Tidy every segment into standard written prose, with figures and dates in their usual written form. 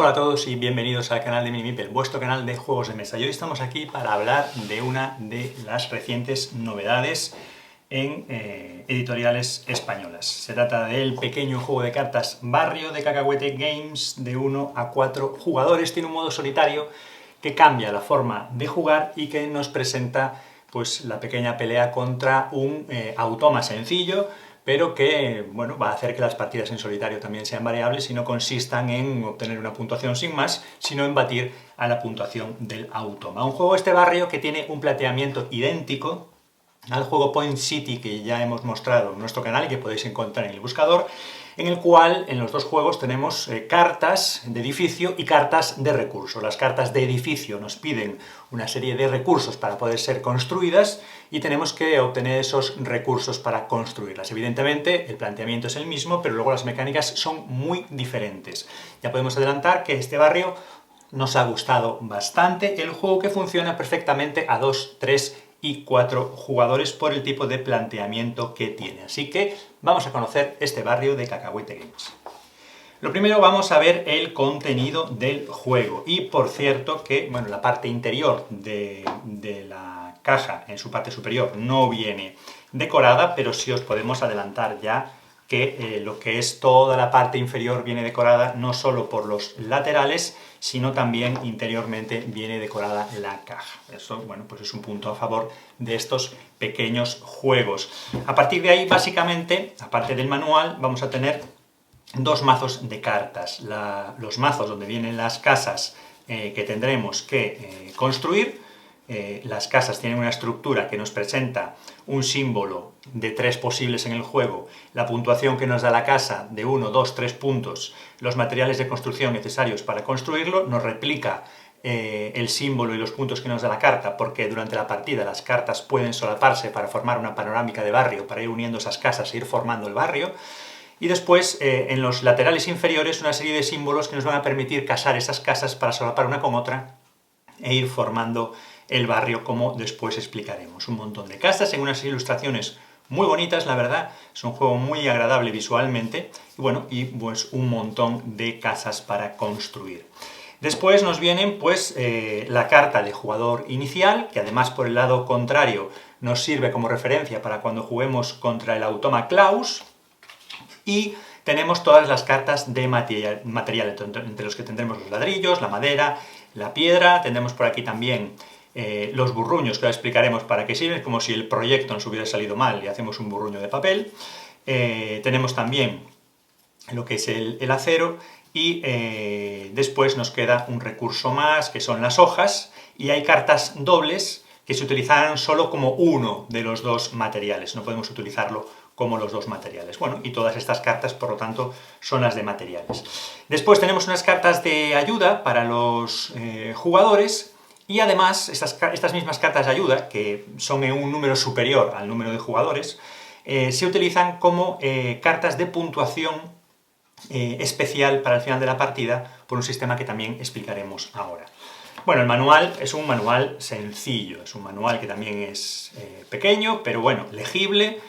Hola a todos y bienvenidos al canal de Minimipel, vuestro canal de juegos de mesa. Y hoy estamos aquí para hablar de una de las recientes novedades en editoriales españolas. Se trata del pequeño juego de cartas Barrio de Cacahuete Games de 1 a 4 jugadores. Tiene un modo solitario que cambia la forma de jugar y que nos presenta pues, la pequeña pelea contra un automa sencillo, pero que bueno, va a hacer que las partidas en solitario también sean variables y no consistan en obtener una puntuación sin más, sino en batir a la puntuación del automa. Un juego Barrio que tiene un planteamiento idéntico al juego Point City que ya hemos mostrado en nuestro canal y que podéis encontrar en el buscador, en el cual en los dos juegos tenemos cartas de edificio y cartas de recursos. Las cartas de edificio nos piden una serie de recursos para poder ser construidas y tenemos que obtener esos recursos para construirlas. Evidentemente el planteamiento es el mismo, pero luego las mecánicas son muy diferentes. Ya podemos adelantar que este barrio nos ha gustado bastante, el juego que funciona perfectamente a 2, 3 y 4 jugadores por el tipo de planteamiento que tiene. Así que vamos a conocer este barrio de Cacahuete Games. Lo primero vamos a ver el contenido del juego. Y por cierto que bueno, la parte interior de la caja, en su parte superior, no viene decorada, pero sí os podemos adelantar ya que lo que es toda la parte inferior viene decorada no solo por los laterales, sino también interiormente viene decorada la caja. Eso, bueno, pues es un punto a favor de estos pequeños juegos. A partir de ahí, básicamente, aparte del manual, vamos a tener dos mazos de cartas. Los mazos donde vienen las casas que tendremos que construir. Las casas tienen una estructura que nos presenta un símbolo de 3 posibles en el juego, la puntuación que nos da la casa de 1, 2, 3 puntos, los materiales de construcción necesarios para construirlo, nos replica el símbolo y los puntos que nos da la carta, porque durante la partida las cartas pueden solaparse para formar una panorámica de barrio, para ir uniendo esas casas e ir formando el barrio. Y después, en los laterales inferiores, una serie de símbolos que nos van a permitir casar esas casas para solapar una con otra e ir formando el barrio, como después explicaremos. Un montón de casas en unas ilustraciones muy bonitas, la verdad, es un juego muy agradable visualmente, y bueno, y pues un montón de casas para construir. Después nos vienen pues la carta de jugador inicial, que además por el lado contrario nos sirve como referencia para cuando juguemos contra el automa Klaus, y tenemos todas las cartas de material, entre los que tendremos los ladrillos, la madera, la piedra. Tendremos por aquí también los burruños, que ahora explicaremos para qué sirven, como si el proyecto nos hubiera salido mal y hacemos un burruño de papel. Tenemos también lo que es el acero y después nos queda un recurso más, que son las hojas, y hay cartas dobles que se utilizarán solo como uno de los dos materiales, no podemos utilizarlo como los dos materiales. Bueno, y todas estas cartas, por lo tanto, son las de materiales. Después tenemos unas cartas de ayuda para los jugadores, y además estas mismas cartas de ayuda, que son en un número superior al número de jugadores, se utilizan como cartas de puntuación especial para el final de la partida, por un sistema que también explicaremos ahora. Bueno, el manual es un manual sencillo, es un manual que también es pequeño, pero bueno, legible,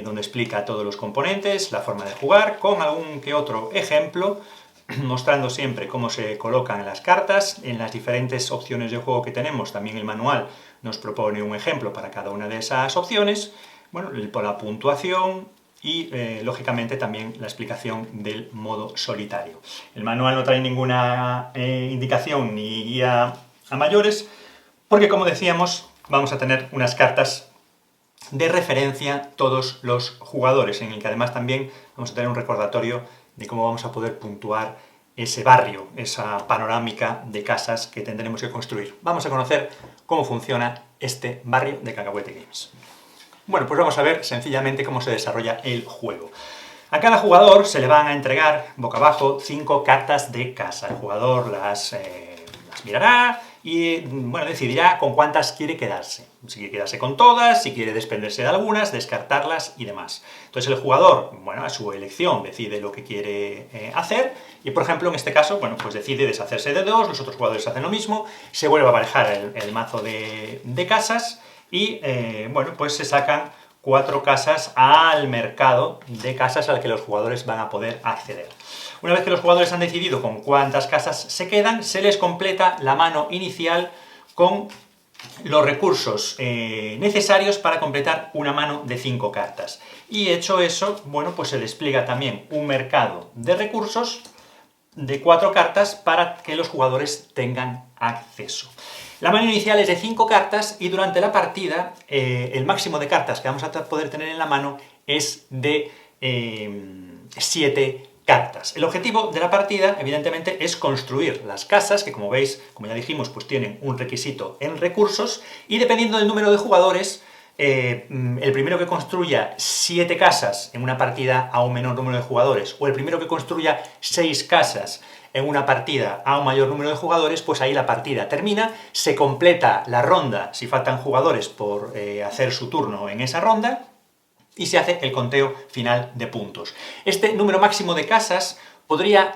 donde explica todos los componentes, la forma de jugar, con algún que otro ejemplo, mostrando siempre cómo se colocan las cartas. En las diferentes opciones de juego que tenemos, también el manual nos propone un ejemplo para cada una de esas opciones, bueno, la puntuación y, lógicamente, también la explicación del modo solitario. El manual no trae ninguna indicación ni guía a mayores, porque, como decíamos, vamos a tener unas cartas de referencia todos los jugadores, en el que además también vamos a tener un recordatorio de cómo vamos a poder puntuar ese barrio, esa panorámica de casas que tendremos que construir. Vamos a conocer cómo funciona este barrio de Cacahuete Games. Bueno, pues vamos a ver sencillamente cómo se desarrolla el juego. A cada jugador se le van a entregar, boca abajo, 5 cartas de casa. El jugador las mirará y bueno, decidirá con cuántas quiere quedarse. Si quiere quedarse con todas, si quiere desprenderse de algunas, descartarlas y demás. Entonces el jugador, bueno, a su elección decide lo que quiere hacer, y por ejemplo en este caso, bueno, pues decide deshacerse de 2, los otros jugadores hacen lo mismo, se vuelve a barajar el mazo de casas, y bueno, pues se sacan 4 casas al mercado de casas al que los jugadores van a poder acceder. Una vez que los jugadores han decidido con cuántas casas se quedan, se les completa la mano inicial con los recursos necesarios para completar una mano de 5 cartas. Y hecho eso, bueno, pues se despliega también un mercado de recursos de 4 cartas para que los jugadores tengan acceso. La mano inicial es de 5 cartas y durante la partida el máximo de cartas que vamos a poder tener en la mano es de 7 cartas. El objetivo de la partida, evidentemente, es construir las casas, que como veis, como ya dijimos, pues tienen un requisito en recursos, y dependiendo del número de jugadores, el primero que construya 7 casas en una partida a un menor número de jugadores, o el primero que construya 6 casas en una partida a un mayor número de jugadores, pues ahí la partida termina, se completa la ronda si faltan jugadores por hacer su turno en esa ronda, y se hace el conteo final de puntos. Este número máximo de casas podría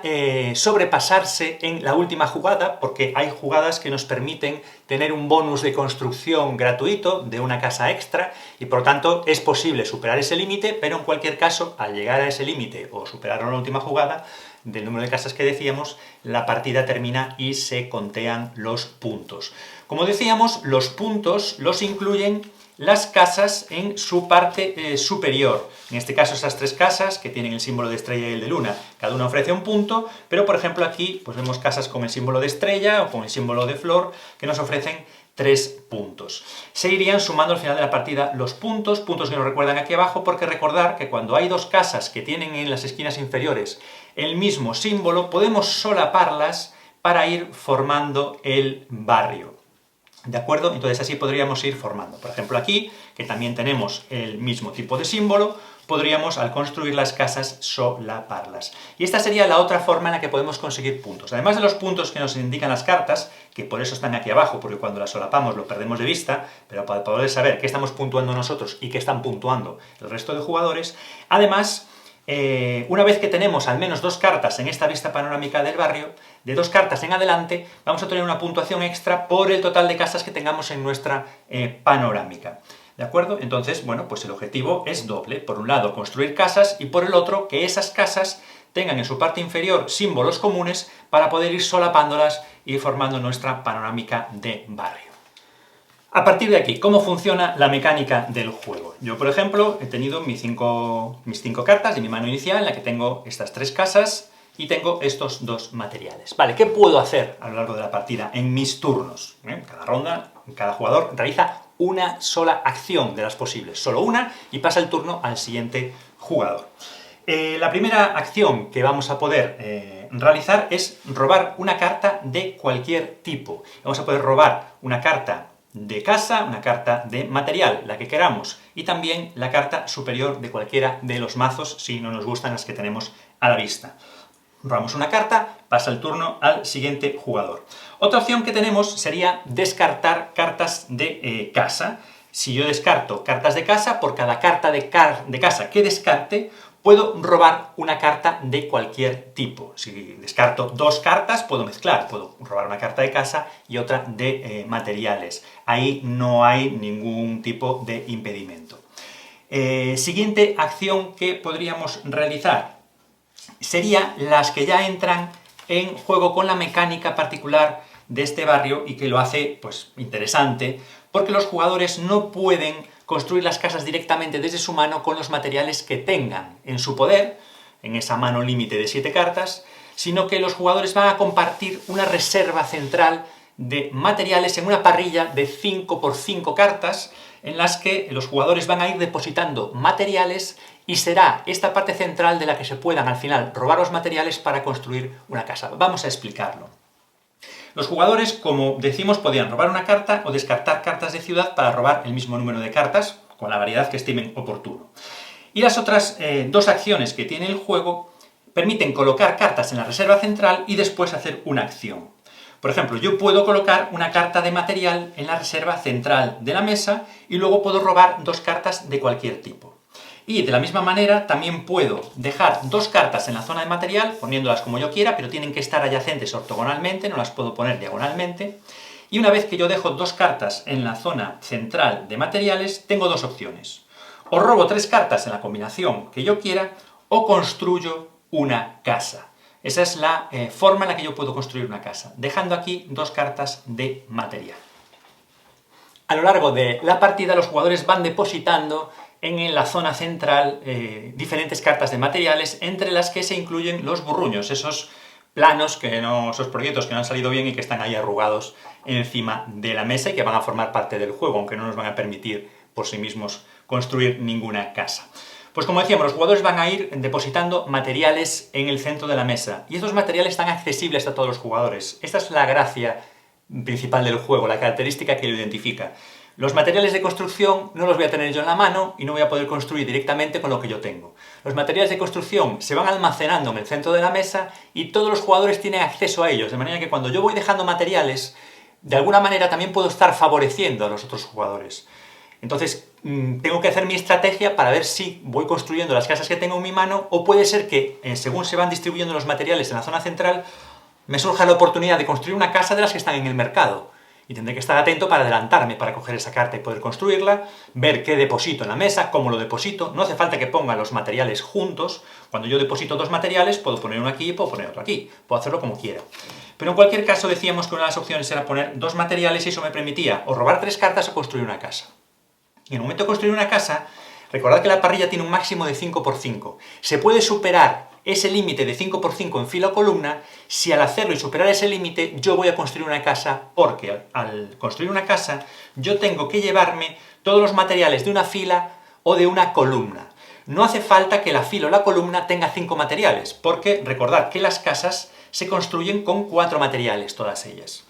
sobrepasarse en la última jugada, porque hay jugadas que nos permiten tener un bonus de construcción gratuito de una casa extra, y por lo tanto es posible superar ese límite, pero en cualquier caso, al llegar a ese límite o superarlo en la última jugada, del número de casas que decíamos, la partida termina y se contean los puntos. Como decíamos, los puntos los incluyen las casas en su parte superior. En este caso, esas 3 casas que tienen el símbolo de estrella y el de luna, cada una ofrece un punto, pero por ejemplo aquí pues vemos casas con el símbolo de estrella o con el símbolo de flor que nos ofrecen 3 puntos. Se irían sumando al final de la partida los puntos que nos recuerdan aquí abajo, porque recordar que cuando hay 2 casas que tienen en las esquinas inferiores el mismo símbolo, podemos solaparlas para ir formando el barrio. ¿De acuerdo? Entonces así podríamos ir formando. Por ejemplo aquí, que también tenemos el mismo tipo de símbolo, podríamos al construir las casas solaparlas. Y esta sería la otra forma en la que podemos conseguir puntos. Además de los puntos que nos indican las cartas, que por eso están aquí abajo, porque cuando las solapamos lo perdemos de vista, pero para poder saber qué estamos puntuando nosotros y qué están puntuando el resto de jugadores, además, una vez que tenemos al menos 2 cartas en esta vista panorámica del barrio, de 2 cartas en adelante vamos a tener una puntuación extra por el total de casas que tengamos en nuestra panorámica. ¿De acuerdo? Entonces, bueno, pues el objetivo es doble. Por un lado, construir casas, y por el otro, que esas casas tengan en su parte inferior símbolos comunes para poder ir solapándolas y ir formando nuestra panorámica de barrio. A partir de aquí, ¿cómo funciona la mecánica del juego? Yo, por ejemplo, he tenido mis 5 cartas de mi mano inicial, en la que tengo estas 3 casas y tengo estos 2 materiales. Vale, ¿qué puedo hacer a lo largo de la partida en mis turnos? Cada ronda, cada jugador realiza una sola acción de las posibles, solo una, y pasa el turno al siguiente jugador. La primera acción que vamos a poder realizar es robar una carta de cualquier tipo. Vamos a poder robar una carta de casa, una carta de material, la que queramos, y también la carta superior de cualquiera de los mazos, si no nos gustan las que tenemos a la vista. Robamos una carta, pasa el turno al siguiente jugador. Otra opción que tenemos sería descartar cartas de casa. Si yo descarto cartas de casa, por cada carta de casa que descarte, puedo robar una carta de cualquier tipo. Si descarto 2 cartas, puedo mezclar, puedo robar una carta de casa y otra de materiales. Ahí no hay ningún tipo de impedimento. Siguiente acción que podríamos realizar sería las que ya entran en juego con la mecánica particular de este barrio y que lo hace, pues, interesante, porque los jugadores no pueden construir las casas directamente desde su mano con los materiales que tengan en su poder, en esa mano límite de 7 cartas, sino que los jugadores van a compartir una reserva central de materiales en una parrilla de 5 por 5 cartas, en las que los jugadores van a ir depositando materiales, y será esta parte central de la que se puedan al final robar los materiales para construir una casa. Vamos a explicarlo. Los jugadores, como decimos, podían robar una carta o descartar cartas de ciudad para robar el mismo número de cartas, con la variedad que estimen oportuno. Y las otras 2 acciones que tiene el juego permiten colocar cartas en la reserva central y después hacer una acción. Por ejemplo, yo puedo colocar una carta de material en la reserva central de la mesa y luego puedo robar 2 cartas de cualquier tipo. Y de la misma manera también puedo dejar 2 cartas en la zona de material, poniéndolas como yo quiera, pero tienen que estar adyacentes ortogonalmente, no las puedo poner diagonalmente. Y una vez que yo dejo 2 cartas en la zona central de materiales, tengo 2 opciones. o robo 3 cartas en la combinación que yo quiera, o construyo una casa. Esa es la forma en la que yo puedo construir una casa, dejando aquí 2 cartas de material. A lo largo de la partida los jugadores van depositando en la zona central diferentes cartas de materiales, entre las que se incluyen los burruños, esos planos, esos proyectos que no han salido bien y que están ahí arrugados encima de la mesa y que van a formar parte del juego, aunque no nos van a permitir por sí mismos construir ninguna casa. Pues como decíamos, los jugadores van a ir depositando materiales en el centro de la mesa, y estos materiales están accesibles a todos los jugadores. Esta es la gracia principal del juego, la característica que lo identifica. Los materiales de construcción no los voy a tener yo en la mano y no voy a poder construir directamente con lo que yo tengo. Los materiales de construcción se van almacenando en el centro de la mesa y todos los jugadores tienen acceso a ellos, de manera que cuando yo voy dejando materiales, de alguna manera también puedo estar favoreciendo a los otros jugadores. Entonces, tengo que hacer mi estrategia para ver si voy construyendo las casas que tengo en mi mano, o puede ser que, según se van distribuyendo los materiales en la zona central, me surja la oportunidad de construir una casa de las que están en el mercado. Y tendré que estar atento para adelantarme, para coger esa carta y poder construirla, ver qué deposito en la mesa, cómo lo deposito. No hace falta que ponga los materiales juntos. Cuando yo deposito 2 materiales, puedo poner uno aquí y puedo poner otro aquí. Puedo hacerlo como quiera. Pero en cualquier caso decíamos que una de las opciones era poner 2 materiales y eso me permitía o robar 3 cartas o construir una casa. Y en el momento de construir una casa, recordad que la parrilla tiene un máximo de 5×5. Se puede superar ese límite de 5×5 en fila o columna si al hacerlo y superar ese límite yo voy a construir una casa, porque al construir una casa yo tengo que llevarme todos los materiales de una fila o de una columna. No hace falta que la fila o la columna tenga 5 materiales, porque recordad que las casas se construyen con 4 materiales, todas ellas.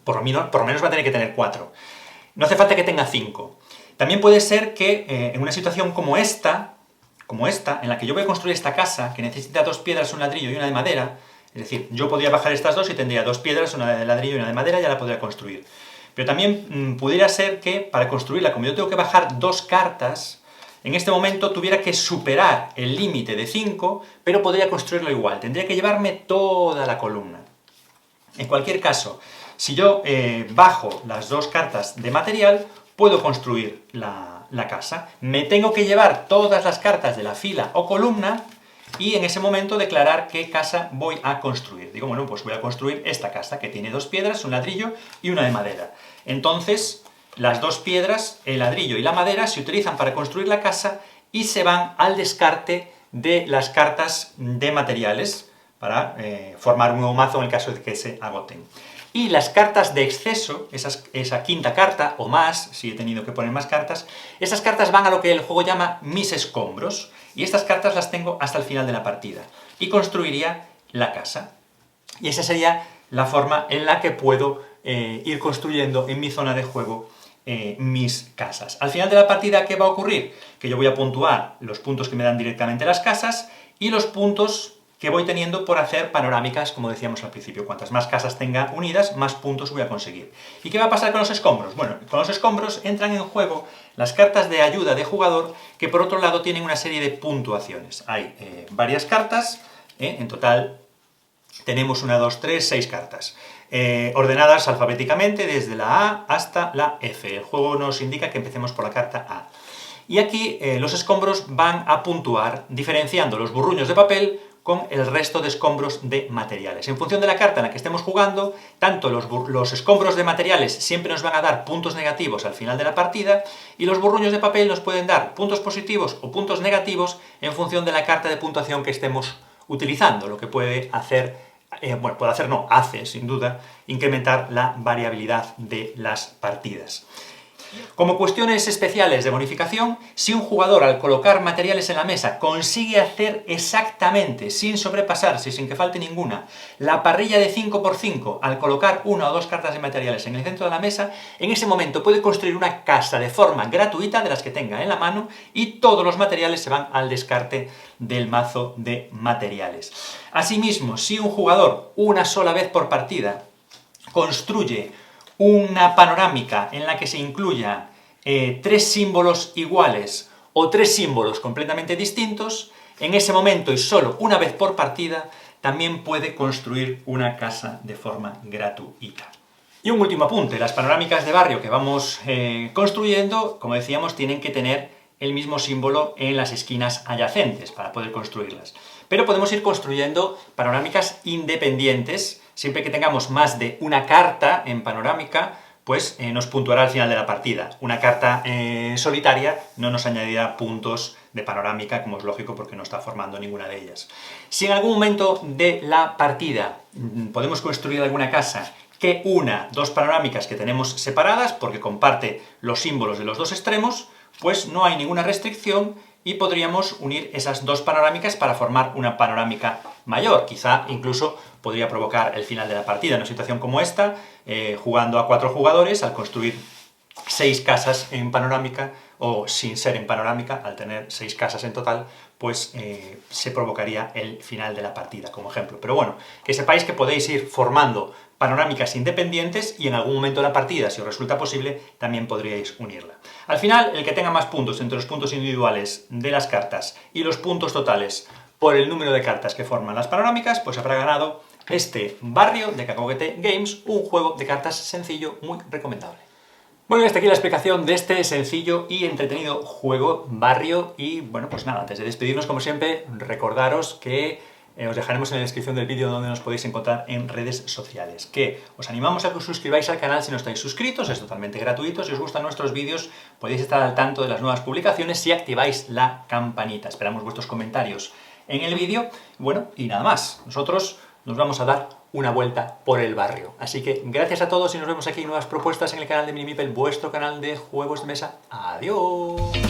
Por lo menos va a tener que tener 4. No hace falta que tenga 5. También puede ser que en una situación como esta, en la que yo voy a construir esta casa, que necesita 2 piedras, un ladrillo y una de madera, es decir, yo podría bajar estas 2 y tendría 2 piedras, una de ladrillo y una de madera, ya la podría construir. Pero también pudiera ser que, para construirla, como yo tengo que bajar 2 cartas, en este momento tuviera que superar el límite de 5, pero podría construirlo igual, tendría que llevarme toda la columna. En cualquier caso, si yo bajo las 2 cartas de material, puedo construir la casa. Me tengo que llevar todas las cartas de la fila o columna y en ese momento declarar qué casa voy a construir. Digo, bueno, pues voy a construir esta casa, que tiene 2 piedras, un ladrillo y una de madera. Entonces, las 2 piedras, el ladrillo y la madera se utilizan para construir la casa y se van al descarte de las cartas de materiales para formar un nuevo mazo en el caso de que se agoten. Y las cartas de exceso, esa quinta carta o más, si he tenido que poner más cartas, esas cartas van a lo que el juego llama mis escombros, y estas cartas las tengo hasta el final de la partida, y construiría la casa. Y esa sería la forma en la que puedo ir construyendo en mi zona de juego mis casas. Al final de la partida, ¿qué va a ocurrir? Que yo voy a puntuar los puntos que me dan directamente las casas y los puntos que voy teniendo por hacer panorámicas, como decíamos al principio. Cuantas más casas tenga unidas, más puntos voy a conseguir. ¿Y qué va a pasar con los escombros? Bueno, con los escombros entran en juego las cartas de ayuda de jugador, que por otro lado tienen una serie de puntuaciones. Hay varias cartas, en total tenemos 1, 2, 3, 6 cartas, ordenadas alfabéticamente desde la A hasta la F. El juego nos indica que empecemos por la carta A. Y aquí los escombros van a puntuar diferenciando los burruños de papel con el resto de escombros de materiales. En función de la carta en la que estemos jugando, tanto los escombros de materiales siempre nos van a dar puntos negativos al final de la partida, y los burruños de papel nos pueden dar puntos positivos o puntos negativos en función de la carta de puntuación que estemos utilizando, lo que puede hacer, hace sin duda, incrementar la variabilidad de las partidas. Como cuestiones especiales de bonificación, si un jugador al colocar materiales en la mesa consigue hacer exactamente, sin sobrepasarse, sin que falte ninguna, la parrilla de 5×5 al colocar 1 o 2 cartas de materiales en el centro de la mesa, en ese momento puede construir una casa de forma gratuita de las que tenga en la mano y todos los materiales se van al descarte del mazo de materiales. Asimismo, si un jugador una sola vez por partida construye una panorámica en la que se incluya 3 símbolos iguales o 3 símbolos completamente distintos, en ese momento y solo una vez por partida también puede construir una casa de forma gratuita. Y un último apunte, las panorámicas de barrio que vamos construyendo, como decíamos, tienen que tener el mismo símbolo en las esquinas adyacentes para poder construirlas. Pero podemos ir construyendo panorámicas independientes, siempre que tengamos más de una carta en panorámica, pues nos puntuará al final de la partida. Una carta solitaria no nos añadirá puntos de panorámica, como es lógico, porque no está formando ninguna de ellas. Si en algún momento de la partida podemos construir alguna casa que una dos panorámicas que tenemos separadas, porque comparte los símbolos de los dos extremos, pues no hay ninguna restricción y podríamos unir esas dos panorámicas para formar una panorámica mayor. Quizá incluso podría provocar el final de la partida. En una situación como esta, jugando a 4 jugadores, al construir 6 casas en panorámica, o sin ser en panorámica, al tener 6 casas en total, pues se provocaría el final de la partida, como ejemplo. Pero bueno, que sepáis que podéis ir formando panorámicas independientes y en algún momento de la partida, si os resulta posible, también podríais unirla. Al final, el que tenga más puntos entre los puntos individuales de las cartas y los puntos totales por el número de cartas que forman las panorámicas, pues habrá ganado este Barrio de Cacahuete Games, un juego de cartas sencillo, muy recomendable. Bueno, y hasta aquí la explicación de este sencillo y entretenido juego Barrio. Y bueno, pues nada, antes de despedirnos, como siempre, recordaros que os dejaremos en la descripción del vídeo donde nos podéis encontrar en redes sociales. Que os animamos a que os suscribáis al canal si no estáis suscritos, es totalmente gratuito. Si os gustan nuestros vídeos, podéis estar al tanto de las nuevas publicaciones si activáis la campanita. Esperamos vuestros comentarios en el vídeo. Bueno, y nada más. Nosotros nos vamos a dar una vuelta por el barrio. Así que gracias a todos y nos vemos aquí en nuevas propuestas en el canal de Mini Meeple, vuestro canal de juegos de mesa. ¡Adiós!